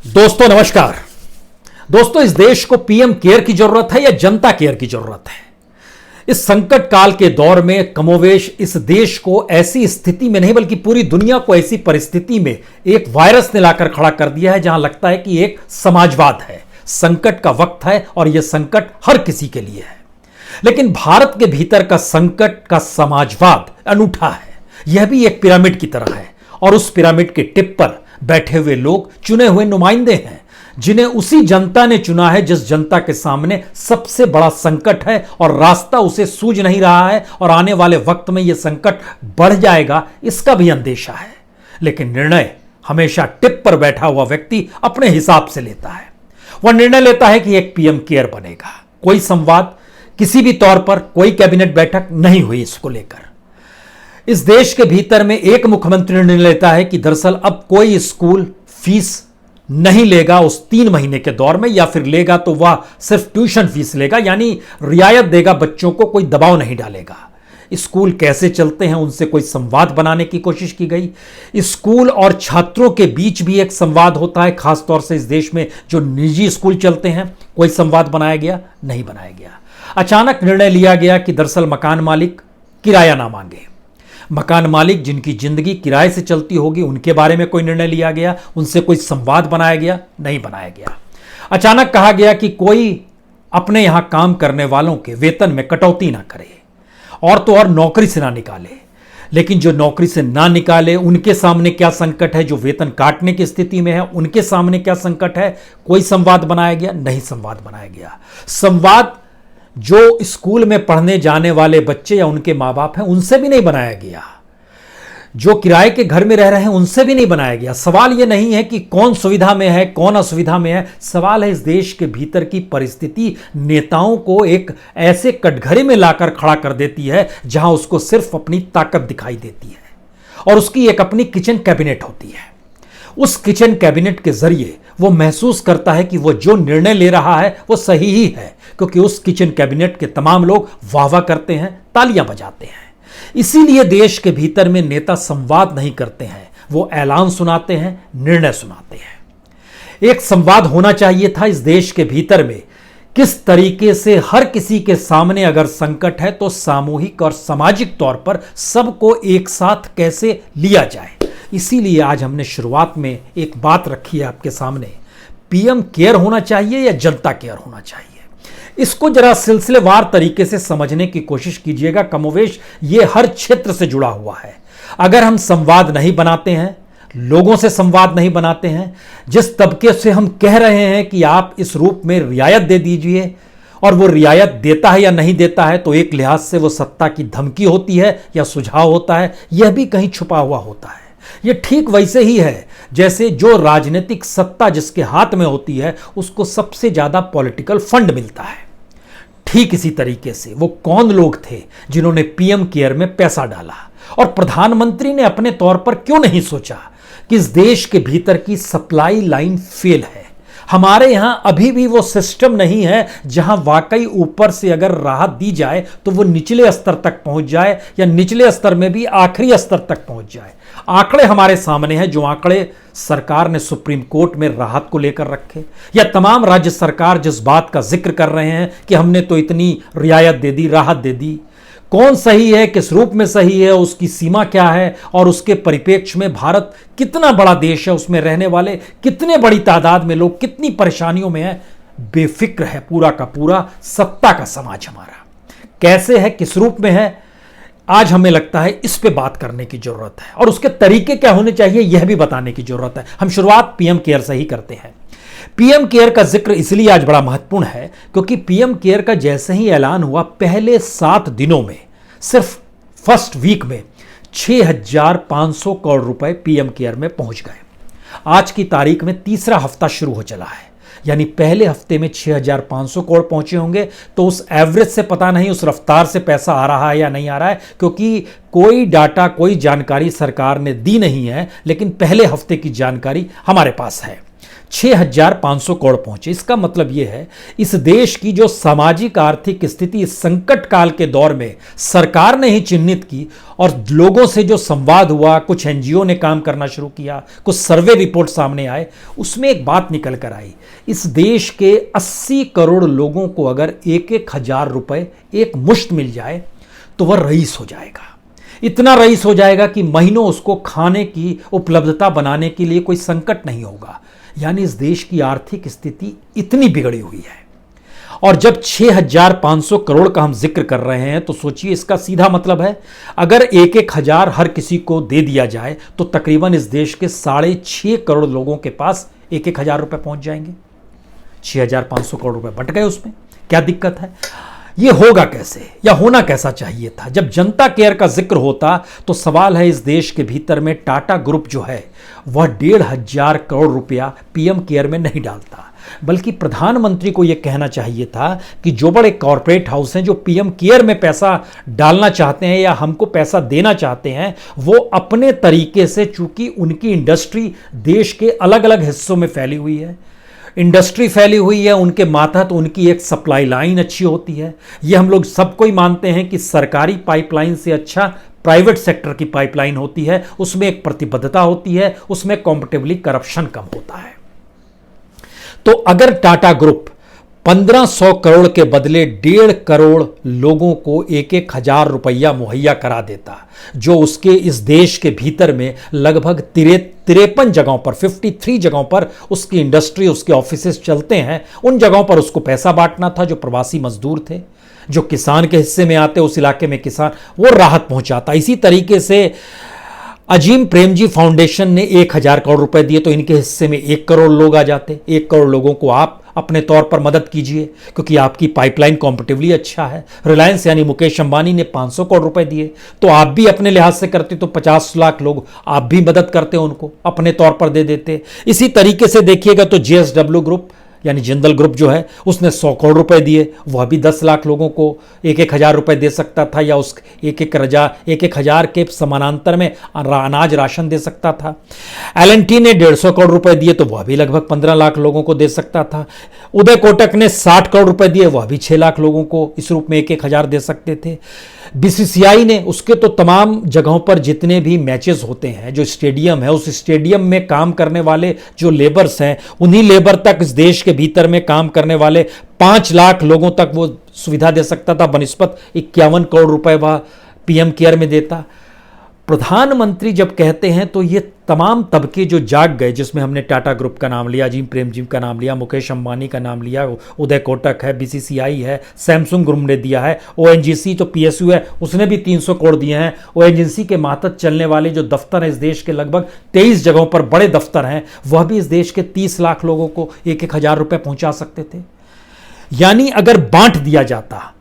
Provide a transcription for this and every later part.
दोस्तों नमस्कार। दोस्तों, इस देश को पीएम केयर की जरूरत है या जनता केयर की जरूरत है? इस संकट काल के दौर में कमोवेश इस देश को ऐसी स्थिति में नहीं बल्कि पूरी दुनिया को ऐसी परिस्थिति में एक वायरस ने लाकर खड़ा कर दिया है जहां लगता है कि एक समाजवाद है, संकट का वक्त है और यह संकट हर किसी के लिए है। लेकिन भारत के भीतर का संकट का समाजवाद अनूठा है। यह भी एक पिरामिड की तरह है और उस पिरामिड के टिप पर बैठे हुए लोग चुने हुए नुमाइंदे हैं, जिन्हें उसी जनता ने चुना है जिस जनता के सामने सबसे बड़ा संकट है और रास्ता उसे सूझ नहीं रहा है और आने वाले वक्त में यह संकट बढ़ जाएगा, इसका भी अंदेशा है। लेकिन निर्णय हमेशा टिप पर बैठा हुआ व्यक्ति अपने हिसाब से लेता है। वह निर्णय लेता है कि एक पीएम केयर बनेगा। कोई संवाद, किसी भी तौर पर कोई कैबिनेट बैठक नहीं हुई इसको लेकर। इस देश के भीतर में एक मुख्यमंत्री निर्णय लेता है कि दरअसल अब कोई स्कूल फीस नहीं लेगा उस 3 महीने के दौर में, या फिर लेगा तो वह सिर्फ ट्यूशन फीस लेगा, यानी रियायत देगा, बच्चों को कोई दबाव नहीं डालेगा। स्कूल कैसे चलते हैं उनसे कोई संवाद बनाने की कोशिश की गई। स्कूल और छात्रों के बीच भी एक संवाद होता है, खासतौर से इस देश में जो निजी स्कूल चलते हैं। कोई संवाद बनाया गया? नहीं बनाया गया। अचानक निर्णय लिया गया कि दरअसल मकान मालिक किराया ना मांगे। मकान मालिक जिनकी जिंदगी किराए से चलती होगी उनके बारे में कोई निर्णय लिया गया? उनसे कोई संवाद बनाया गया? नहीं बनाया गया। अचानक कहा गया कि कोई अपने यहां काम करने वालों के वेतन में कटौती ना करे और तो और नौकरी से ना निकाले। लेकिन जो नौकरी से ना निकाले उनके सामने क्या संकट है, जो वेतन काटने की स्थिति में है उनके सामने क्या संकट है? कोई संवाद बनाया गया? नहीं संवाद बनाया गया। संवाद जो स्कूल में पढ़ने जाने वाले बच्चे या उनके मां बाप हैं उनसे भी नहीं बनाया गया। जो किराए के घर में रह रहे हैं उनसे भी नहीं बनाया गया। सवाल यह नहीं है कि कौन सुविधा में है कौन असुविधा में है, सवाल है इस देश के भीतर की परिस्थिति नेताओं को एक ऐसे कटघरे में लाकर खड़ा कर देती है जहां उसको सिर्फ अपनी ताकत दिखाई देती है और उसकी एक अपनी किचन कैबिनेट होती है। उस किचन कैबिनेट के जरिए वो महसूस करता है कि वो जो निर्णय ले रहा है वो सही ही है, क्योंकि उस किचन कैबिनेट के तमाम लोग वाह वाह करते हैं, तालियां बजाते हैं। इसीलिए देश के भीतर में नेता संवाद नहीं करते हैं, वो ऐलान सुनाते हैं, निर्णय सुनाते हैं। एक संवाद होना चाहिए था इस देश के भीतर में, किस तरीके से हर किसी के सामने अगर संकट है तो सामूहिक और सामाजिक तौर पर सबको एक साथ कैसे लिया जाए। इसीलिए आज हमने शुरुआत में एक बात रखी है आपके सामने, पीएम केयर होना चाहिए या जनता केयर होना चाहिए। इसको जरा सिलसिलेवार तरीके से समझने की कोशिश कीजिएगा। कमोवेश ये हर क्षेत्र से जुड़ा हुआ है। अगर हम संवाद नहीं बनाते हैं, लोगों से संवाद नहीं बनाते हैं, जिस तबके से हम कह रहे हैं कि आप इस रूप में रियायत दे दीजिए और वो रियायत देता है या नहीं देता है, तो एक लिहाज से वो सत्ता की धमकी होती है या सुझाव होता है, यह भी कहीं छुपा हुआ होता है। यह ठीक वैसे ही है जैसे जो राजनीतिक सत्ता जिसके हाथ में होती है उसको सबसे ज्यादा पॉलिटिकल फंड मिलता है। ठीक इसी तरीके से वो कौन लोग थे जिन्होंने पीएम केयर में पैसा डाला, और प्रधानमंत्री ने अपने तौर पर क्यों नहीं सोचा कि इस देश के भीतर की सप्लाई लाइन फेल है। हमारे यहां अभी भी वो सिस्टम नहीं है जहां वाकई ऊपर से अगर राहत दी जाए तो वो निचले स्तर तक पहुंच जाए, या निचले स्तर में भी आखिरी स्तर तक पहुंच जाए। आंकड़े हमारे सामने हैं, जो आंकड़े सरकार ने सुप्रीम कोर्ट में राहत को लेकर रखे, या तमाम राज्य सरकार जिस बात का जिक्र कर रहे हैं कि हमने तो इतनी रियायत दे दी, राहत दे दी। कौन सही है, किस रूप में सही है, उसकी सीमा क्या है, और उसके परिप्रेक्ष्य में भारत कितना बड़ा देश है, उसमें रहने वाले कितने बड़ी तादाद में लोग कितनी परेशानियों में है, बेफिक्र है पूरा का पूरा सत्ता का समाज हमारा। कैसे है, किस रूप में है, आज हमें लगता है इस पे बात करने की जरूरत है, और उसके तरीके क्या होने चाहिए यह भी बताने की जरूरत है। हम शुरुआत पीएम केयर से ही करते हैं। पीएम केयर का जिक्र इसलिए आज बड़ा महत्वपूर्ण है क्योंकि पीएम केयर का जैसे ही ऐलान हुआ, पहले 7 दिनों में, सिर्फ फर्स्ट वीक में 6,500 करोड़ रुपए पीएम केयर में पहुंच गए। आज की तारीख में तीसरा हफ्ता शुरू हो चला है, यानी पहले हफ्ते में 6,500 करोड़ पहुंचे होंगे। तो उस एवरेज से पता नहीं उस रफ्तार से पैसा आ रहा है या नहीं आ रहा है, क्योंकि कोई डाटा कोई जानकारी सरकार ने दी नहीं है, लेकिन पहले हफ्ते की जानकारी हमारे पास है। 6,500 करोड़ पहुंचे। इसका मतलब यह है इस देश की जो सामाजिक आर्थिक स्थिति इस संकट काल के दौर में सरकार ने ही चिन्हित की और लोगों से जो संवाद हुआ, कुछ एनजीओ ने काम करना शुरू किया, कुछ सर्वे रिपोर्ट सामने आए, उसमें एक बात निकल कर आई। इस देश के 80 करोड़ लोगों को अगर 1,000 रुपए एक मुश्त मिल जाए तो वह रईस हो जाएगा। इतना रईस हो जाएगा कि महीनों उसको खाने की उपलब्धता बनाने के लिए कोई संकट नहीं होगा। यानी इस देश की आर्थिक स्थिति इतनी बिगड़ी हुई है। और जब 6,500 करोड़ का हम जिक्र कर रहे हैं तो सोचिए, इसका सीधा मतलब है अगर 1,000 हर किसी को दे दिया जाए तो तकरीबन इस देश के 6.5 करोड़ लोगों के पास 1,000 रुपए पहुंच जाएंगे। 6,500 करोड़ रुपए बट गए, उसमें क्या दिक्कत है? यह होगा कैसे या होना कैसा चाहिए था? जब जनता केयर का जिक्र होता तो सवाल है, इस देश के भीतर में टाटा ग्रुप जो है वह 1,500 करोड़ रुपया पीएम केयर में नहीं डालता, बल्कि प्रधानमंत्री को यह कहना चाहिए था कि जो बड़े कॉरपोरेट हाउस हैं जो पीएम केयर में पैसा डालना चाहते हैं या हमको पैसा देना चाहते हैं, वो अपने तरीके से, चूंकि उनकी इंडस्ट्री देश के अलग अलग हिस्सों में फैली हुई है, इंडस्ट्री फैली हुई है, उनके मातहत उनकी एक सप्लाई लाइन अच्छी होती है। ये हम लोग सबको ही मानते हैं कि सरकारी पाइपलाइन से अच्छा प्राइवेट सेक्टर की पाइपलाइन होती है, उसमें एक प्रतिबद्धता होती है, उसमें कॉम्पिटिटिवली करप्शन कम होता है। तो अगर टाटा ग्रुप 1,500 करोड़ के बदले 1.5 करोड़ लोगों को 1,000 रुपया मुहैया करा देता, जो उसके इस देश के भीतर में लगभग 53 जगहों पर, 53 जगहों पर उसकी इंडस्ट्री, उसके ऑफिसेस चलते हैं, उन जगहों पर उसको पैसा बांटना था। जो प्रवासी मजदूर थे, जो किसान के हिस्से में आते, उस इलाके में किसान, वो राहत पहुंचाता। इसी तरीके से अजीम प्रेमजी फाउंडेशन ने 1,000 करोड़ रुपए दिए तो इनके हिस्से में 1 करोड़ लोग आ जाते। 1 करोड़ लोगों को आप अपने तौर पर मदद कीजिए, क्योंकि आपकी पाइपलाइन कॉम्पिटिटिवली अच्छा है। रिलायंस यानी मुकेश अंबानी ने 500 करोड़ रुपए दिए, तो आप भी अपने लिहाज से करते तो 50 लाख लोग आप भी मदद करते, उनको अपने तौर पर दे देते। इसी तरीके से देखिएगा तो जेएसडब्ल्यू ग्रुप यानी जिंदल ग्रुप जो है उसने 100 करोड़ रुपए दिए, वह भी 10 लाख लोगों को 1,000 रुपए दे सकता था, या उस 1,000 के समानांतर में अनाज राशन दे सकता था। एल&टी ने 150 करोड़ रुपए दिए तो वह भी लगभग 15 लाख लोगों को दे सकता था। उदय कोटक ने 60 करोड़ रुपए दिए, वह भी 6 लाख लोगों को इस रूप में 1,000 दे सकते थे। बीसीसीआई ने, उसके तो तमाम जगहों पर जितने भी मैचेस होते हैं, जो स्टेडियम है, उस स्टेडियम में काम करने वाले जो लेबर्स हैं, उन्हीं लेबर तक इस देश के भीतर में काम करने वाले 5 लाख लोगों तक वो सुविधा दे सकता था, बनिस्बत 51 करोड़ रुपए वह पीएम केयर में देता। प्रधानमंत्री जब कहते हैं तो ये तमाम तबके जो जाग गए, जिसमें हमने टाटा ग्रुप का नाम लिया, अजीम प्रेमजी का नाम लिया, मुकेश अंबानी का नाम लिया, उदय कोटक है, बीसीसीआई है, सैमसंग ग्रुप ने दिया है, ओएनजीसी तो पीएसयू है, उसने भी 300 करोड़ दिए हैं। ओएनजीसी के मातहत चलने वाले जो दफ्तर हैं इस देश के लगभग 23 जगहों पर बड़े दफ्तर हैं, वह भी इस देश के 30 लाख लोगों को 1,000 रुपये पहुंचा सकते थे। यानी अगर बांट दिया जाता,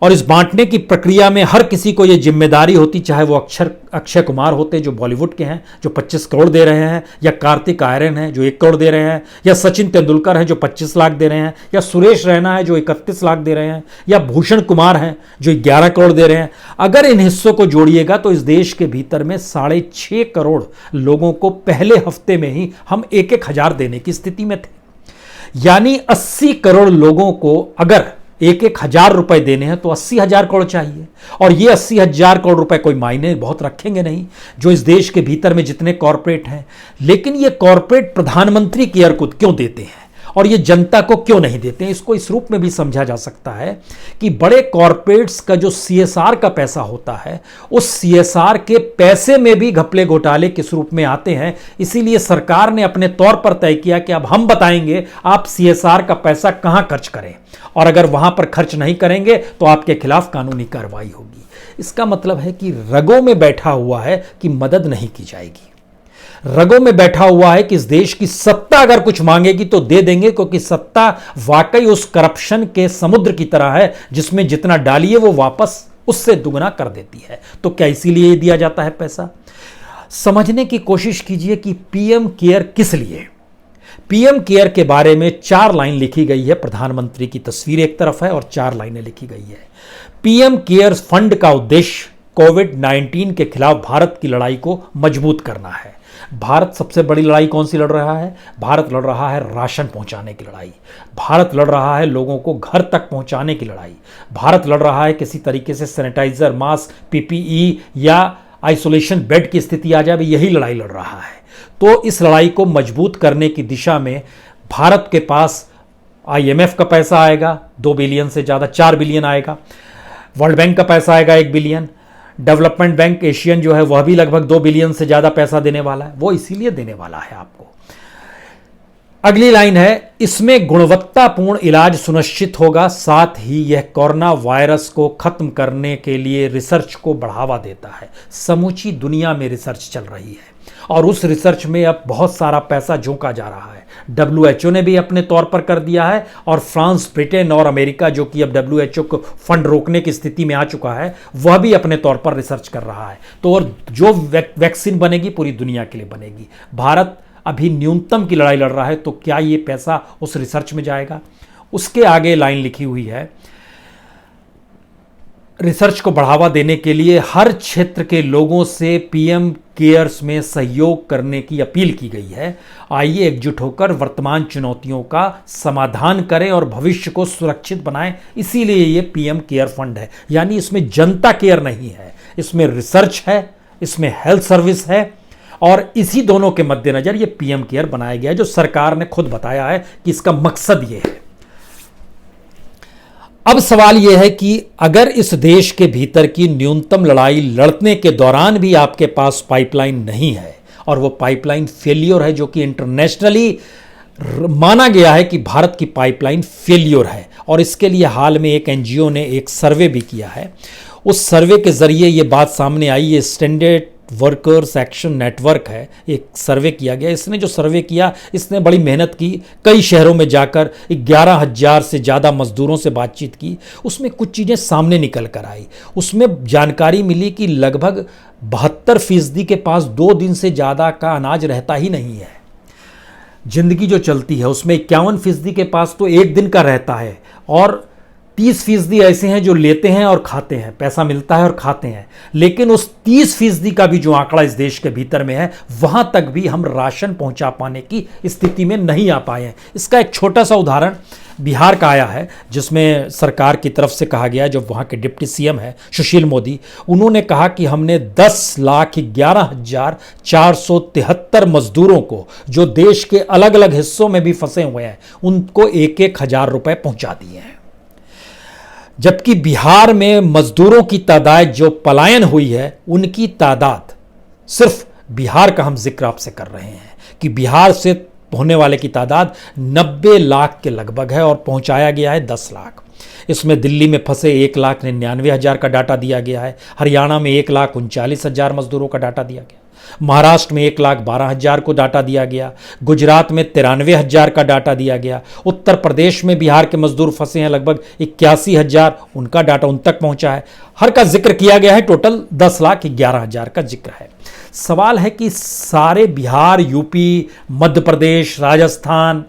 और इस बांटने की प्रक्रिया में हर किसी को यह जिम्मेदारी होती, चाहे वो अक्षय कुमार होते जो बॉलीवुड के हैं जो 25 करोड़ दे रहे हैं, या कार्तिक आर्यन है जो 1 करोड़ दे रहे हैं, या सचिन तेंदुलकर है जो 25 लाख दे रहे हैं, या सुरेश रैना है जो 31 लाख दे रहे हैं, या भूषण कुमार हैं जो 11 करोड़ दे रहे हैं। अगर इन हिस्सों को जोड़िएगा तो इस देश के भीतर में 6.5 करोड़ लोगों को पहले हफ्ते में ही हम 1,000 देने की स्थिति में थे। यानी 80 करोड़ लोगों को अगर 1,000 रुपए देने हैं तो 80,000 करोड़ चाहिए, और ये 80,000 करोड़ रुपए कोई मायने बहुत रखेंगे नहीं जो इस देश के भीतर में जितने कॉरपोरेट हैं। लेकिन ये कॉरपोरेट प्रधानमंत्री केयर को क्यों देते हैं और ये जनता को क्यों नहीं देते हैं? इसको इस रूप में भी समझा जा सकता है कि बड़े कॉरपोरेट्स का जो सीएसआर का पैसा होता है, उस सीएसआर के पैसे में भी घपले घोटाले किस रूप में आते हैं। इसीलिए सरकार ने अपने तौर पर तय किया कि अब हम बताएंगे आप सीएसआर का पैसा कहां खर्च करें, और अगर वहां पर खर्च नहीं करेंगे तो आपके खिलाफ कानूनी कार्रवाई होगी। इसका मतलब है कि रगों में बैठा हुआ है कि मदद नहीं की जाएगी, रगों में बैठा हुआ है कि इस देश की सत्ता अगर कुछ मांगेगी तो दे देंगे, क्योंकि सत्ता वाकई उस करप्शन के समुद्र की तरह है जिसमें जितना डालिए वो वापस उससे दुगना कर देती है। तो क्या इसीलिए दिया जाता है पैसा? समझने की कोशिश कीजिए कि पीएम केयर किस लिए। पीएम केयर के बारे में 4 लाइन लिखी गई है, प्रधानमंत्री की तस्वीर एक तरफ है और 4 लाइनें लिखी गई है। पीएम केयर फंड का उद्देश्य कोविड-19 के खिलाफ भारत की लड़ाई को मजबूत करना है। भारत सबसे बड़ी लड़ाई कौन सी लड़ रहा है? भारत लड़ रहा है राशन पहुंचाने की लड़ाई। भारत लड़ रहा है लोगों को घर तक पहुंचाने की लड़ाई। भारत लड़ रहा है किसी तरीके से सैनिटाइजर, मास्क, पीपीई या आइसोलेशन बेड की स्थिति आ जाए, यही लड़ाई लड़ रहा है। तो इस लड़ाई को मजबूत करने की दिशा में भारत के पास आईएमएफ का पैसा आएगा 2 बिलियन से ज़्यादा, 4 बिलियन आएगा। वर्ल्ड बैंक का पैसा आएगा 1 बिलियन। डेवलपमेंट बैंक एशियन जो है वह भी लगभग 2 बिलियन से ज़्यादा पैसा देने वाला है। वो इसीलिए देने वाला है आपको। अगली लाइन है, इसमें गुणवत्तापूर्ण इलाज सुनिश्चित होगा, साथ ही यह कोरोना वायरस को खत्म करने के लिए रिसर्च को बढ़ावा देता है। समूची दुनिया में रिसर्च चल रही है और उस रिसर्च में अब बहुत सारा पैसा झोंका जा रहा है। WHO ने भी अपने तौर पर कर दिया है और फ्रांस, ब्रिटेन और अमेरिका, जो कि अब WHO को फंड रोकने की स्थिति में आ चुका है, वह भी अपने तौर पर रिसर्च कर रहा है। तो और जो वैक्सीन बनेगी पूरी दुनिया के लिए बनेगी। भारत अभी न्यूनतम की लड़ाई लड़ रहा है, तो क्या ये पैसा उस रिसर्च में जाएगा? उसके आगे लाइन लिखी हुई है, रिसर्च को बढ़ावा देने के लिए हर क्षेत्र के लोगों से पीएम केयर्स में सहयोग करने की अपील की गई है। आइए एकजुट होकर वर्तमान चुनौतियों का समाधान करें और भविष्य को सुरक्षित बनाएं। इसीलिए ये पीएम केयर फंड है। यानी इसमें जनता केयर नहीं है, इसमें रिसर्च है, इसमें हेल्थ सर्विस है और इसी दोनों के मद्देनजर ये पीएम केयर बनाया गया है, जो सरकार ने खुद बताया है कि इसका मकसद ये है। अब सवाल यह है कि अगर इस देश के भीतर की न्यूनतम लड़ाई लड़ने के दौरान भी आपके पास पाइपलाइन नहीं है और वो पाइपलाइन फेल्योर है, जो कि इंटरनेशनली माना गया है कि भारत की पाइपलाइन फेल्योर है, और इसके लिए हाल में एक एनजीओ ने एक सर्वे भी किया है। उस सर्वे के जरिए ये बात सामने आई। ये स्टैंडर्ड वर्कर्स एक्शन नेटवर्क है, एक सर्वे किया गया। इसने जो सर्वे किया, इसने बड़ी मेहनत की, कई शहरों में जाकर 11,000 से ज़्यादा मजदूरों से बातचीत की। उसमें कुछ चीज़ें सामने निकल कर आई। उसमें जानकारी मिली कि लगभग 72% के पास 2 दिन से ज़्यादा का अनाज रहता ही नहीं है। जिंदगी जो चलती है उसमें 51% के पास तो 1 दिन का रहता है और 30% ऐसे हैं जो लेते हैं और खाते हैं, पैसा मिलता है और खाते हैं। लेकिन उस 30% का भी जो आंकड़ा इस देश के भीतर में है, वहां तक भी हम राशन पहुंचा पाने की स्थिति में नहीं आ पाए हैं। इसका एक छोटा सा उदाहरण बिहार का आया है, जिसमें सरकार की तरफ से कहा गया, जो वहाँ के डिप्टी सीएम है सुशील मोदी, उन्होंने कहा कि हमने 10,11,473 मजदूरों को, जो देश के अलग अलग हिस्सों में भी फंसे हुए हैं, उनको 1-1 हज़ार रुपए पहुंचा दिए हैं। जबकि बिहार में मजदूरों की तादाद जो पलायन हुई है, उनकी तादाद, सिर्फ बिहार का हम जिक्र आपसे कर रहे हैं कि बिहार से होने वाले की तादाद 90 लाख के लगभग है और पहुंचाया गया है 10 लाख। इसमें दिल्ली में फंसे 1,99,000 का डाटा दिया गया है। हरियाणा में 1,39,000 मजदूरों का डाटा दिया गया। महाराष्ट्र में 1,12,000 को डाटा दिया गया। गुजरात में 93,000 का डाटा दिया गया। उत्तर प्रदेश में बिहार के मजदूर फंसे हैं लगभग 81,000, उनका डाटा उन तक पहुंचा है। हर का जिक्र किया गया है, टोटल 10,11,000 का जिक्र है। सवाल है कि सारे बिहार, यूपी, मध्य प्रदेश, राजस्थान,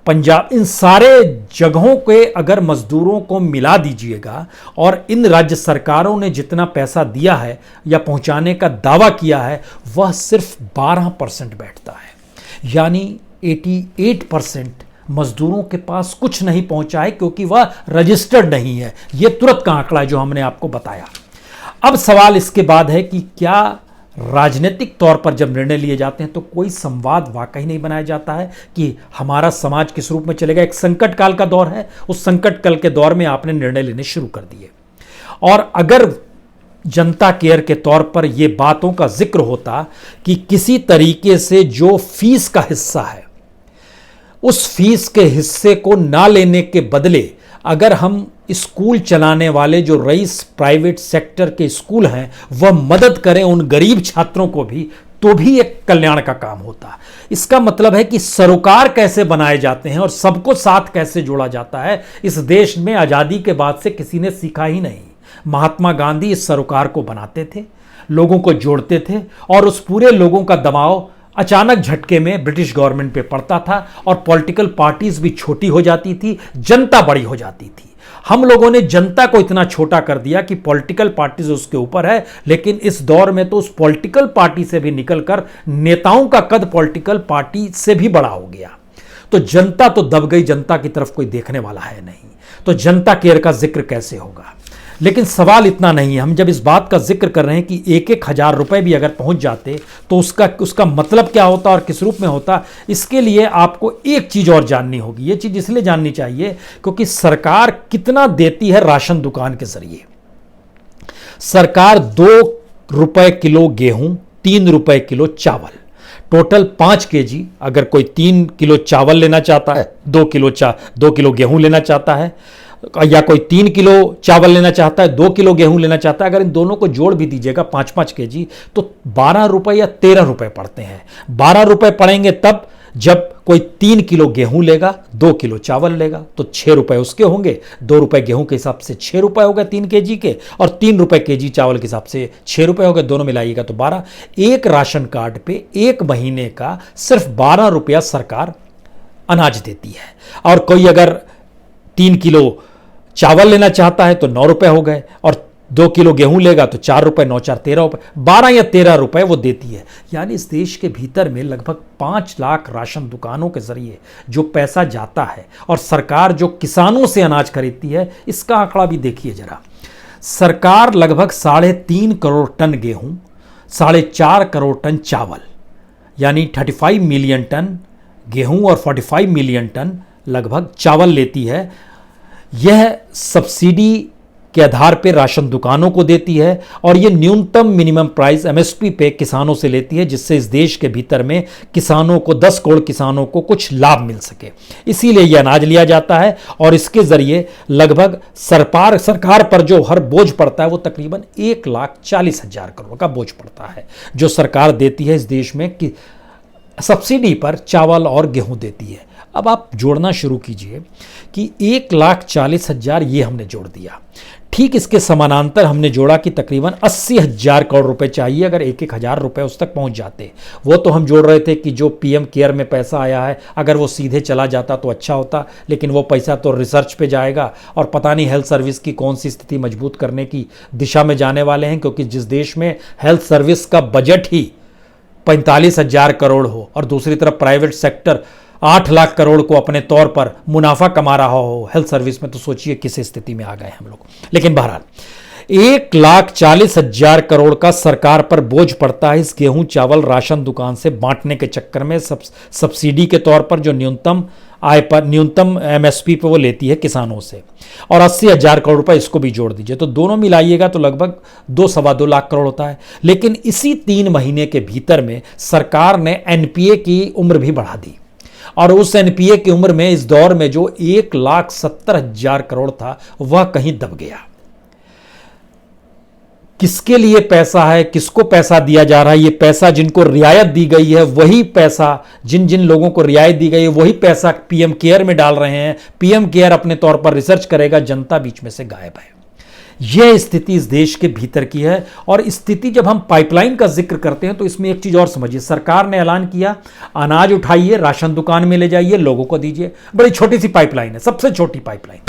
पंजाब, इन सारे जगहों के अगर मजदूरों को मिला दीजिएगा और इन राज्य सरकारों ने जितना पैसा दिया है या पहुंचाने का दावा किया है, वह सिर्फ 12% बैठता है। यानी 88% मजदूरों के पास कुछ नहीं पहुंचा है, क्योंकि वह रजिस्टर्ड नहीं है। यह तुरंत का आंकड़ा है जो हमने आपको बताया। अब सवाल इसके बाद है कि क्या राजनीतिक तौर पर जब निर्णय लिए जाते हैं तो कोई संवाद वाकई नहीं बनाया जाता है कि हमारा समाज किस रूप में चलेगा। एक संकट काल का दौर है, उस संकट काल के दौर में आपने निर्णय लेने शुरू कर दिए, और अगर जनता केयर के तौर पर यह बातों का जिक्र होता कि किसी तरीके से जो फीस का हिस्सा है, उस फीस के हिस्से को ना लेने के बदले अगर हम स्कूल चलाने वाले जो रईस प्राइवेट सेक्टर के स्कूल हैं, वह मदद करें उन गरीब छात्रों को भी, तो भी एक कल्याण का काम होता। इसका मतलब है कि सरोकार कैसे बनाए जाते हैं और सबको साथ कैसे जोड़ा जाता है, इस देश में आज़ादी के बाद से किसी ने सीखा ही नहीं। महात्मा गांधी इस सरोकार को बनाते थे, लोगों को जोड़ते थे, और उस पूरे लोगों का दबाव अचानक झटके में ब्रिटिश गवर्नमेंट पे पड़ता था और पॉलिटिकल पार्टीज भी छोटी हो जाती थी, जनता बड़ी हो जाती थी। हम लोगों ने जनता को इतना छोटा कर दिया कि पॉलिटिकल पार्टीज उसके ऊपर है, लेकिन इस दौर में तो उस पॉलिटिकल पार्टी से भी निकलकर नेताओं का कद पॉलिटिकल पार्टी से भी बड़ा हो गया। तो जनता तो दब गई, जनता की तरफ कोई देखने वाला है नहीं, तो जनता केयर का जिक्र कैसे होगा। लेकिन सवाल इतना नहीं है, हम जब इस बात का जिक्र कर रहे हैं कि 1,000 रुपए भी अगर पहुंच जाते तो उसका मतलब क्या होता और किस रूप में होता, इसके लिए आपको एक चीज और जाननी होगी। ये चीज इसलिए जाननी चाहिए क्योंकि सरकार कितना देती है राशन दुकान के जरिए। सरकार 2 रुपए किलो गेहूं, 3 रुपए किलो चावल, टोटल 5 केजी। अगर कोई 3 किलो चावल लेना चाहता है, 2 किलो गेहूं लेना चाहता है, या कोई 3 किलो चावल लेना चाहता है, 2 किलो गेहूं लेना चाहता है, अगर इन दोनों को जोड़ भी दीजिएगा 5-5 केजी, तो 12 रुपए या 13 रुपए पड़ते हैं। 12 रुपए पड़ेंगे तब जब कोई 3 किलो गेहूं लेगा, 2 किलो चावल लेगा, तो 6 रुपए उसके होंगे। 2 रुपए गेहूं के हिसाब से 6 रुपए हो गए 3 केजी के, और 3 रुपए केजी चावल के हिसाब से 6 रुपए हो गए, दोनों मिलाइएगा तो 12। एक राशन कार्ड पे एक महीने का सिर्फ 12 रुपया सरकार अनाज देती है। और कोई अगर 3 किलो चावल लेना चाहता है तो 9 रुपए हो गए, और 2 किलो गेहूं लेगा तो 4 रुपए, 9 4 13 रुपए, 12 या 13 रुपए वो देती है। यानी इस देश के भीतर में लगभग 5 लाख राशन दुकानों के जरिए जो पैसा जाता है, और सरकार जो किसानों से अनाज खरीदती है, इसका आंकड़ा भी देखिए जरा। सरकार लगभग 3.5 करोड़ टन गेहूं, 4.5 करोड़ टन चावल, यानी 35 मिलियन टन गेहूं और 45 मिलियन टन लगभग चावल लेती है। यह सब्सिडी के आधार पर राशन दुकानों को देती है, और यह न्यूनतम मिनिमम प्राइस एमएसपी पे किसानों से लेती है, जिससे इस देश के भीतर में किसानों को, 10 करोड़ किसानों को कुछ लाभ मिल सके। इसीलिए यह अनाज लिया जाता है, और इसके जरिए लगभग सरकार पर जो हर बोझ पड़ता है वो तकरीबन 1,40,000 करोड़ का बोझ पड़ता है, जो सरकार देती है इस देश में कि सब्सिडी पर चावल और गेहूं देती है। अब आप जोड़ना शुरू कीजिए कि 1,40,000 ये हमने जोड़ दिया, ठीक इसके समानांतर हमने जोड़ा कि तकरीबन 80,000 करोड़ रुपए चाहिए अगर 1,000 रुपए उस तक पहुंच जाते। वो तो हम जोड़ रहे थे कि जो पीएम केयर में पैसा आया है, अगर वो सीधे चला जाता तो अच्छा होता, लेकिन वो पैसा तो रिसर्च पे जाएगा, और पता नहीं हेल्थ सर्विस की कौन सी स्थिति मजबूत करने की दिशा में जाने वाले हैं, क्योंकि जिस देश में हेल्थ सर्विस का बजट ही 45,000 करोड़ हो, और दूसरी तरफ प्राइवेट सेक्टर 8 लाख करोड़ को अपने तौर पर मुनाफा कमा रहा हो हेल्थ सर्विस में, तो सोचिए किस स्थिति में आ गए हम लोग। लेकिन बहरहाल 1,40,000 करोड़ का सरकार पर बोझ पड़ता है इस गेहूं चावल राशन दुकान से बांटने के चक्कर में, सब्सिडी के तौर पर जो न्यूनतम आय पर, न्यूनतम एमएसपी पे वो लेती है किसानों से, और 80,000 करोड़ रुपए इसको भी जोड़ दीजिए, तो दोनों मिलाइएगा तो लगभग 2-2.25 लाख करोड़ होता है। लेकिन इसी 3 महीने के भीतर में सरकार ने एनपीए की उम्र भी बढ़ा दी, और उस एनपीए की उम्र में इस दौर में जो 1,70,000 करोड़ था वह कहीं दब गया। किसके लिए पैसा है, किसको पैसा दिया जा रहा है? ये पैसा जिनको रियायत दी गई है वही पैसा, जिन जिन लोगों को रियायत दी गई है वही पैसा पीएम केयर में डाल रहे हैं। पीएम केयर अपने तौर पर रिसर्च करेगा, जनता बीच में से गायब है। यह स्थिति इस देश के भीतर की है। और स्थिति जब हम पाइपलाइन का जिक्र करते हैं तो इसमें एक चीज और समझिए, सरकार ने ऐलान किया अनाज उठाइए, राशन दुकान में ले जाइए, लोगों को दीजिए। बड़ी छोटी सी पाइपलाइन है, सबसे छोटी पाइपलाइन।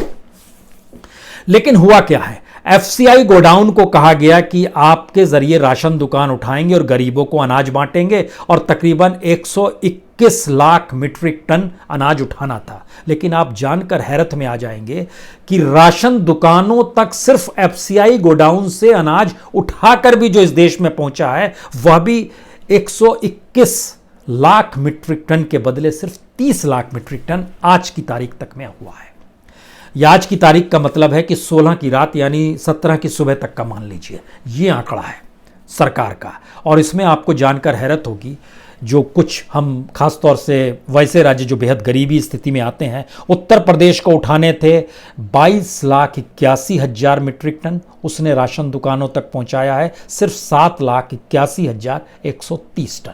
लेकिन हुआ क्या है, एफसीआई गोडाउन को कहा गया कि आपके जरिए राशन दुकान उठाएंगे और गरीबों को अनाज बांटेंगे, और तकरीबन 121 लाख मीट्रिक टन अनाज उठाना था। लेकिन आप जानकर हैरत में आ जाएंगे कि राशन दुकानों तक सिर्फ एफसीआई गोडाउन से अनाज उठाकर भी जो इस देश में पहुंचा है वह भी 121 लाख मीट्रिक टन के बदले सिर्फ 30 लाख मीट्रिक टन आज की तारीख तक में हुआ है। या आज की तारीख का मतलब है कि 16 की रात यानी 17 की सुबह तक का मान लीजिए, ये आंकड़ा है सरकार का। और इसमें आपको जानकर हैरत होगी, जो कुछ हम खास तौर से वैसे राज्य जो बेहद गरीबी स्थिति में आते हैं, उत्तर प्रदेश को उठाने थे 22,81,000 मीट्रिक टन, उसने राशन दुकानों तक पहुंचाया है सिर्फ 7,81,130 टन।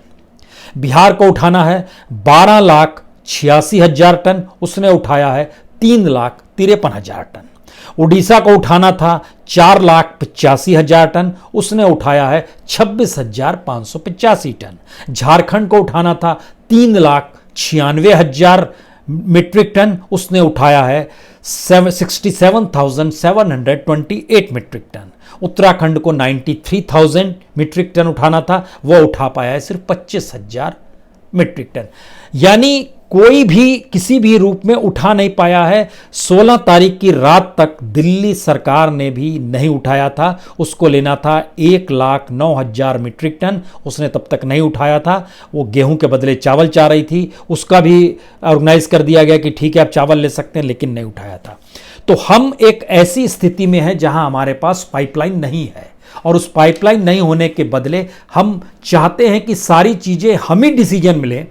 बिहार को उठाना है 12,86,000 टन, उसने उठाया है 3,53,000 टन। उड़ीसा को उठाना था 4,85,000 टन, उसने उठाया है 26,585 टन। झारखंड को उठाना था 3,96,000 मीट्रिक टन उसने उठाया है 67,728 मीट्रिक टन। उत्तराखंड को 93,000 मीट्रिक टन उठाना था, वह उठा पाया है सिर्फ 25,000 मीट्रिक टन। यानी कोई भी किसी भी रूप में उठा नहीं पाया है। 16 तारीख की रात तक दिल्ली सरकार ने भी नहीं उठाया था, उसको लेना था 1,09,000 मीट्रिक टन, उसने तब तक नहीं उठाया था। वो गेहूं के बदले चावल चाह रही थी, उसका भी ऑर्गेनाइज कर दिया गया कि ठीक है आप चावल ले सकते हैं, लेकिन नहीं उठाया था। तो हम एक ऐसी स्थिति में हैं जहां हमारे पास पाइपलाइन नहीं है, और उस पाइपलाइन नहीं होने के बदले हम चाहते हैं कि सारी चीजें हम ही डिसीजन मिले,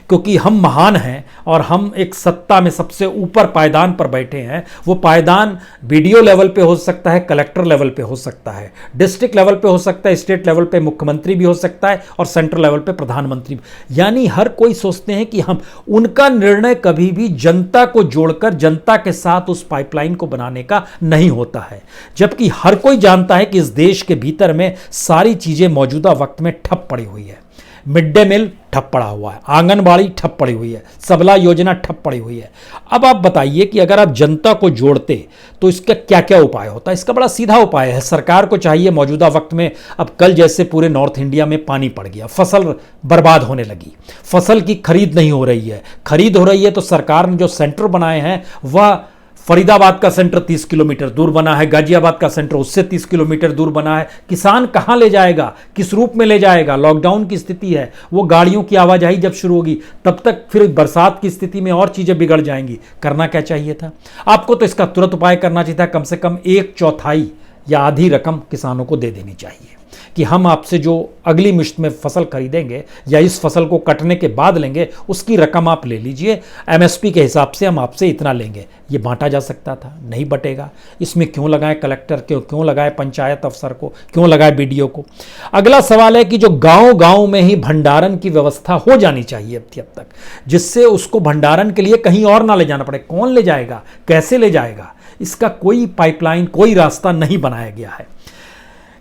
क्योंकि हम महान हैं और हम एक सत्ता में सबसे ऊपर पायदान पर बैठे हैं। वो पायदान बीडीओ लेवल पे हो सकता है, कलेक्टर लेवल पे हो सकता है, डिस्ट्रिक्ट लेवल पे हो सकता है, स्टेट लेवल पे मुख्यमंत्री भी हो सकता है, और सेंट्रल लेवल पे प्रधानमंत्री भी। यानी हर कोई सोचते हैं कि हम उनका निर्णय कभी भी जनता को जोड़कर जनता के साथ उस पाइपलाइन को बनाने का नहीं होता है, जबकि हर कोई जानता है कि इस देश के भीतर में सारी चीजें मौजूदा वक्त में ठप पड़ी हुई है। मिड डे मील ठप पड़ा हुआ है, आंगनबाड़ी ठप पड़ी हुई है, सबला योजना ठप पड़ी हुई है। अब आप बताइए कि अगर आप जनता को जोड़ते तो इसका क्या क्या उपाय होता है? इसका बड़ा सीधा उपाय है। सरकार को चाहिए मौजूदा वक्त में, अब कल जैसे पूरे नॉर्थ इंडिया में पानी पड़ गया, फसल बर्बाद होने लगी, फसल की खरीद नहीं हो रही है, खरीद हो रही है तो सरकार ने जो सेंटर बनाए हैं वह फरीदाबाद का सेंटर 30 किलोमीटर दूर बना है, गाजियाबाद का सेंटर उससे 30 किलोमीटर दूर बना है। किसान कहां ले जाएगा, किस रूप में ले जाएगा? लॉकडाउन की स्थिति है, वो गाड़ियों की आवाजाही जब शुरू होगी तब तक फिर बरसात की स्थिति में और चीजें बिगड़ जाएंगी। करना क्या चाहिए था आपको? तो इसका तुरंत उपाय करना चाहिए था। कम से कम 1/4 या आधी रकम किसानों को दे देनी चाहिए कि हम आपसे जो अगली मुश्त में फसल खरीदेंगे या इस फसल को कटने के बाद लेंगे, उसकी रकम आप ले लीजिए, एमएसपी के हिसाब से हम आपसे इतना लेंगे। ये बांटा जा सकता था, नहीं बटेगा। इसमें क्यों लगाए कलेक्टर को, क्यों लगाए पंचायत अफसर को, क्यों लगाए बीडीओ को? अगला सवाल है कि जो गांव-गांव में ही भंडारण की व्यवस्था हो जानी चाहिए अब तक, जिससे उसको भंडारण के लिए कहीं और ना ले जाना पड़े। कौन ले जाएगा, कैसे ले जाएगा? इसका कोई पाइपलाइन, कोई रास्ता नहीं बनाया गया है।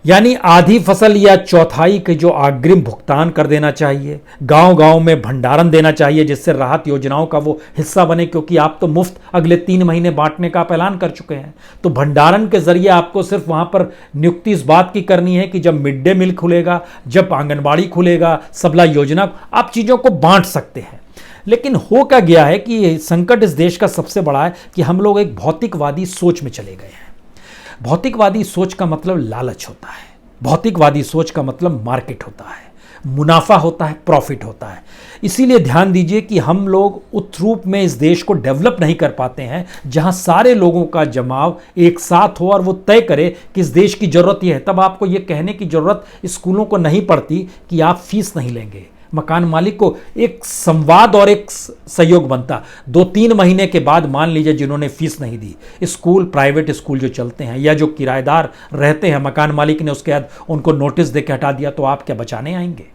यानी आधी फसल या चौथाई के जो अग्रिम भुगतान कर देना चाहिए, गांव-गांव में भंडारण देना चाहिए जिससे राहत योजनाओं का वो हिस्सा बने, क्योंकि आप तो मुफ्त अगले 3 महीने बांटने का आप ऐलान कर चुके हैं। तो भंडारण के जरिए आपको सिर्फ वहां पर नियुक्ति इस बात की करनी है कि जब मिड डे मील खुलेगा, जब आंगनबाड़ी खुलेगा, सबला योजना, आप चीजों को बांट सकते हैं। लेकिन हो क्या गया है कि संकट इस देश का सबसे बड़ा है कि हम लोग एक भौतिकवादी सोच में चले गए हैं। भौतिकवादी सोच का मतलब लालच होता है, भौतिकवादी सोच का मतलब मार्केट होता है, मुनाफा होता है, प्रॉफिट होता है। इसीलिए ध्यान दीजिए कि हम लोग उस रूप में इस देश को डेवलप नहीं कर पाते हैं जहां सारे लोगों का जमाव एक साथ हो और वो तय करे कि इस देश की जरूरत ये है। तब आपको ये कहने की जरूरत स्कूलों को नहीं पड़ती कि आप फीस नहीं लेंगे। मकान मालिक को एक संवाद और एक सहयोग बनता। 2-3 महीने के बाद मान लीजिए जिन्होंने फीस नहीं दी, स्कूल, प्राइवेट स्कूल जो चलते हैं या जो किराएदार रहते हैं, मकान मालिक ने उसके बाद उनको नोटिस देकर हटा दिया, तो आप क्या बचाने आएंगे?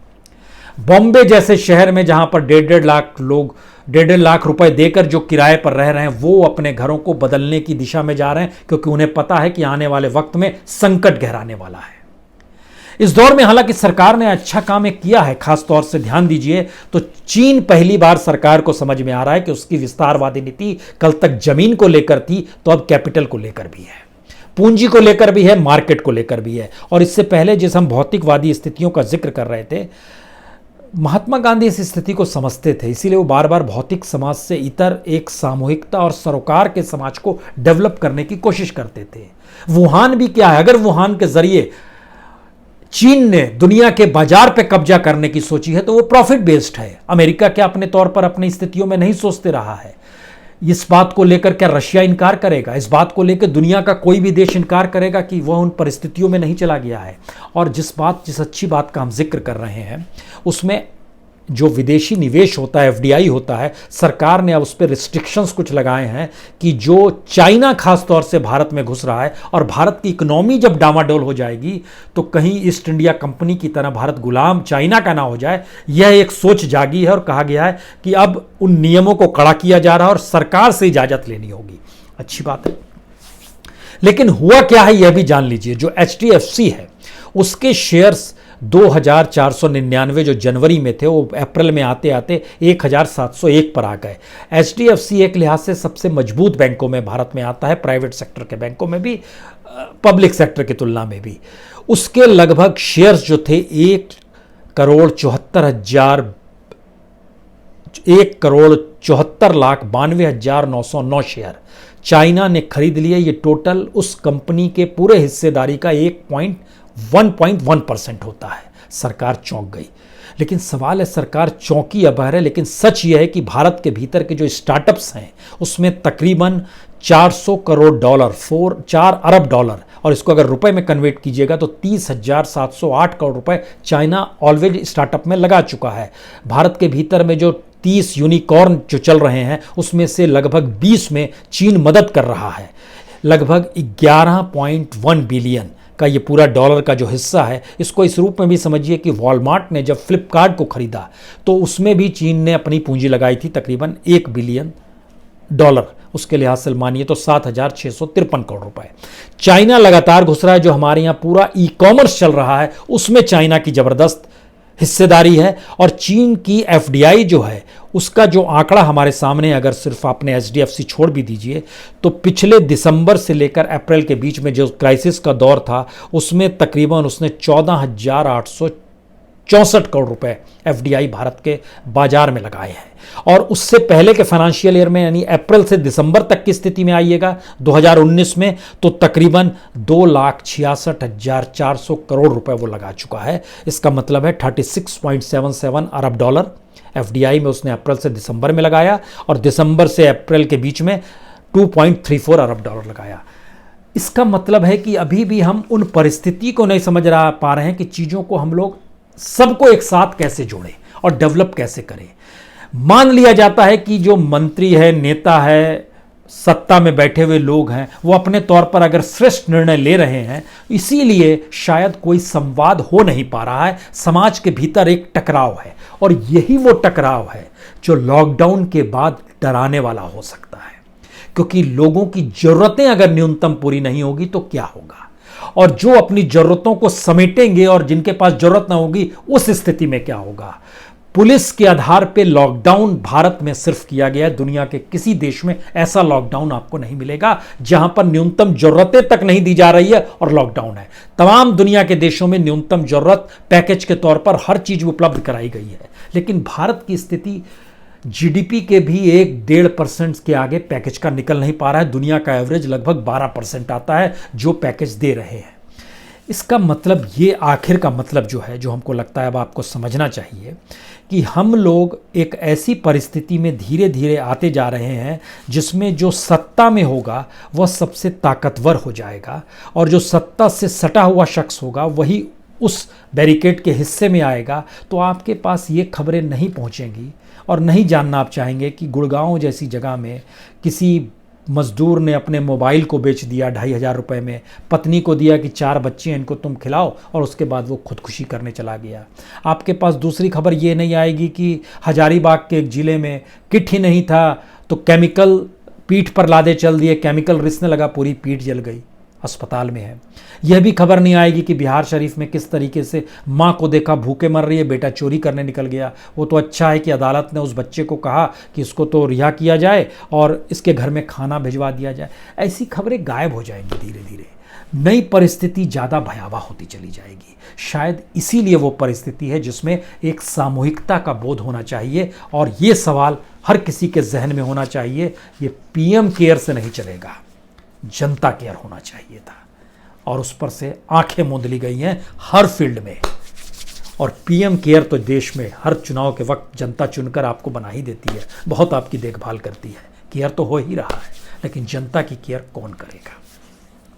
बॉम्बे जैसे शहर में जहां पर 1.5 लाख लोग 1.5 लाख रुपए देकर जो किराए पर रह रहे हैं, वो अपने घरों को बदलने की दिशा में जा रहे हैं, क्योंकि उन्हें पता है कि आने वाले वक्त में संकट गहराने वाला है। इस दौर में हालांकि सरकार ने अच्छा काम एक किया है, खास तौर से ध्यान दीजिए तो चीन पहली बार सरकार को समझ में आ रहा है कि उसकी विस्तारवादी नीति कल तक जमीन को लेकर थी तो अब कैपिटल को लेकर भी है, पूंजी को लेकर भी है, मार्केट को लेकर भी है। और इससे पहले जिस हम भौतिकवादी स्थितियों का जिक्र कर रहे थे, महात्मा गांधी इस स्थिति को समझते थे, इसीलिए वो बार बार भौतिक समाज से इतर एक सामूहिकता और सरोकार के समाज को डेवलप करने की कोशिश करते थे। वुहान भी क्या है, अगर वुहान के जरिए चीन ने दुनिया के बाजार पे कब्जा करने की सोची है तो वो प्रॉफिट बेस्ड है। अमेरिका क्या अपने तौर पर अपनी स्थितियों में नहीं सोचते रहा है? इस बात को लेकर क्या रशिया इनकार करेगा? इस बात को लेकर दुनिया का कोई भी देश इनकार करेगा कि वह उन परिस्थितियों में नहीं चला गया है? और जिस अच्छी बात का हम जिक्र कर रहे हैं उसमें जो विदेशी निवेश होता है, एफडीआई होता है, सरकार ने अब उस पर रिस्ट्रिक्शंस कुछ लगाए हैं कि जो चाइना खास तौर से भारत में घुस रहा है और भारत की इकोनॉमी जब डामाडोल हो जाएगी तो कहीं ईस्ट इंडिया कंपनी की तरह भारत गुलाम चाइना का ना हो जाए। यह एक सोच जागी है और कहा गया है कि अब उन नियमों को कड़ा किया जा रहा है और सरकार से इजाजत लेनी होगी। अच्छी बात है, लेकिन हुआ क्या है यह भी जान लीजिए। जो HDFC है उसके शेयर्स 2,499 जो जनवरी में थे वो अप्रैल में आते आते 1,701 पर आ गए। HDFC एक लिहाज से सबसे मजबूत बैंकों में भारत में आता है, प्राइवेट सेक्टर के बैंकों में भी, पब्लिक सेक्टर की तुलना में भी। उसके लगभग शेयर्स जो थे 1,74,92,909 शेयर चाइना ने खरीद लिए। ये टोटल उस कंपनी के पूरे हिस्सेदारी का 1.1% होता है। सरकार चौंक गई, लेकिन सवाल है सरकार चौंकी या बहरे, लेकिन सच यह है कि भारत के भीतर के जो स्टार्टअप्स हैं उसमें तकरीबन 400 करोड़ डॉलर, 4 अरब डॉलर, और इसको अगर रुपए में कन्वर्ट कीजिएगा तो 30,708 करोड़ रुपए चाइना ऑलरेडी स्टार्टअप में लगा चुका है। भारत के भीतर में जो 30 यूनिकॉर्न जो चल रहे हैं उसमें से लगभग 20 में चीन मदद कर रहा है। लगभग 11.1 बिलियन का ये पूरा डॉलर का जो हिस्सा है, इसको इस रूप में भी समझिए कि वॉलमार्ट ने जब फ्लिपकार्ट को खरीदा तो उसमें भी चीन ने अपनी पूंजी लगाई थी तकरीबन 1 बिलियन डॉलर। उसके लिहाज से मानिए तो 7,653 करोड़ रुपए। चाइना लगातार घुस रहा है। जो हमारे यहाँ पूरा ई कॉमर्स चल रहा है उसमें चाइना की जबरदस्त हिस्सेदारी है। और चीन की FDI जो है उसका जो आंकड़ा हमारे सामने, अगर सिर्फ आपने HDFC छोड़ भी दीजिए तो पिछले दिसंबर से लेकर अप्रैल के बीच में जो क्राइसिस का दौर था उसमें तकरीबन उसने 14,864 करोड़ रुपए FDI भारत के बाजार में लगाए हैं। और उससे पहले के फाइनेंशियल ईयर में यानी अप्रैल से दिसंबर तक की स्थिति में आइएगा 2019 में तो तकरीबन 2,66,400 करोड़ रुपए वो लगा चुका है। इसका मतलब है 36.77 अरब डॉलर FDI में उसने अप्रैल से दिसंबर में लगाया, और दिसंबर से अप्रैल के बीच में 2.34 अरब डॉलर लगाया। इसका मतलब है कि अभी भी हम उन परिस्थिति को नहीं समझ पा रहे हैं कि चीज़ों को हम लोग सबको एक साथ कैसे जोड़ें और डेवलप कैसे करें। मान लिया जाता है कि जो मंत्री है, नेता है, सत्ता में बैठे हुए लोग हैं, वो अपने तौर पर अगर श्रेष्ठ निर्णय ले रहे हैं, इसीलिए शायद कोई संवाद हो नहीं पा रहा है। समाज के भीतर एक टकराव है, और यही वो टकराव है जो लॉकडाउन के बाद डराने वाला हो सकता है। क्योंकि लोगों की जरूरतें अगर न्यूनतम पूरी नहीं होगी तो क्या होगा, और जो अपनी जरूरतों को समेटेंगे और जिनके पास जरूरत ना होगी उस स्थिति में क्या होगा। पुलिस के आधार पे लॉकडाउन भारत में सिर्फ किया गया है। दुनिया के किसी देश में ऐसा लॉकडाउन आपको नहीं मिलेगा जहां पर न्यूनतम जरूरतें तक नहीं दी जा रही है और लॉकडाउन है। तमाम दुनिया के देशों में न्यूनतम जरूरत पैकेज के तौर पर हर चीज उपलब्ध कराई गई है, लेकिन भारत की स्थिति GDP के भी 1-1.5% के आगे पैकेज का निकल नहीं पा रहा है। दुनिया का एवरेज लगभग 12% आता है जो पैकेज दे रहे हैं। इसका मतलब ये, आखिर का मतलब जो है, जो हमको लगता है अब आपको समझना चाहिए कि हम लोग एक ऐसी परिस्थिति में धीरे धीरे आते जा रहे हैं जिसमें जो सत्ता में होगा वह सबसे ताकतवर हो जाएगा, और जो सत्ता से सटा हुआ शख्स होगा वही उस बैरिकेड के हिस्से में आएगा। तो आपके पास ये खबरें नहीं पहुंचेंगी और नहीं जानना आप चाहेंगे कि गुड़गांव जैसी जगह में किसी मजदूर ने अपने मोबाइल को बेच दिया 2,500 रुपये में, पत्नी को दिया कि 4 बच्चे हैं इनको तुम खिलाओ, और उसके बाद वो खुदकुशी करने चला गया। आपके पास दूसरी खबर ये नहीं आएगी कि हजारीबाग के एक ज़िले में किट ही नहीं था तो केमिकल पीठ पर लादे चल दिए, केमिकल रिसने लगा, पूरी पीठ जल गई, अस्पताल में है। यह भी खबर नहीं आएगी कि बिहार शरीफ में किस तरीके से माँ को देखा भूखे मर रही है, बेटा चोरी करने निकल गया। वो तो अच्छा है कि अदालत ने उस बच्चे को कहा कि इसको तो रिहा किया जाए और इसके घर में खाना भिजवा दिया जाए। ऐसी खबरें गायब हो जाएंगी धीरे धीरे। नई परिस्थिति ज़्यादा भयावह होती चली जाएगी। शायद इसीलिए वो परिस्थिति है जिसमें एक सामूहिकता का बोध होना चाहिए, और ये सवाल हर किसी के जहन में होना चाहिए। ये PM केयर से नहीं चलेगा, जनता केयर होना चाहिए था, और उस पर से आंखें मूंद ली गई हैं हर फील्ड में। और PM केयर तो देश में हर चुनाव के वक्त जनता चुनकर आपको बना ही देती है, बहुत आपकी देखभाल करती है, केयर तो हो ही रहा है, लेकिन जनता की केयर कौन करेगा?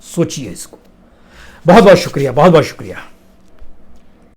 सोचिए इसको। बहुत बहुत शुक्रिया, बहुत बहुत शुक्रिया।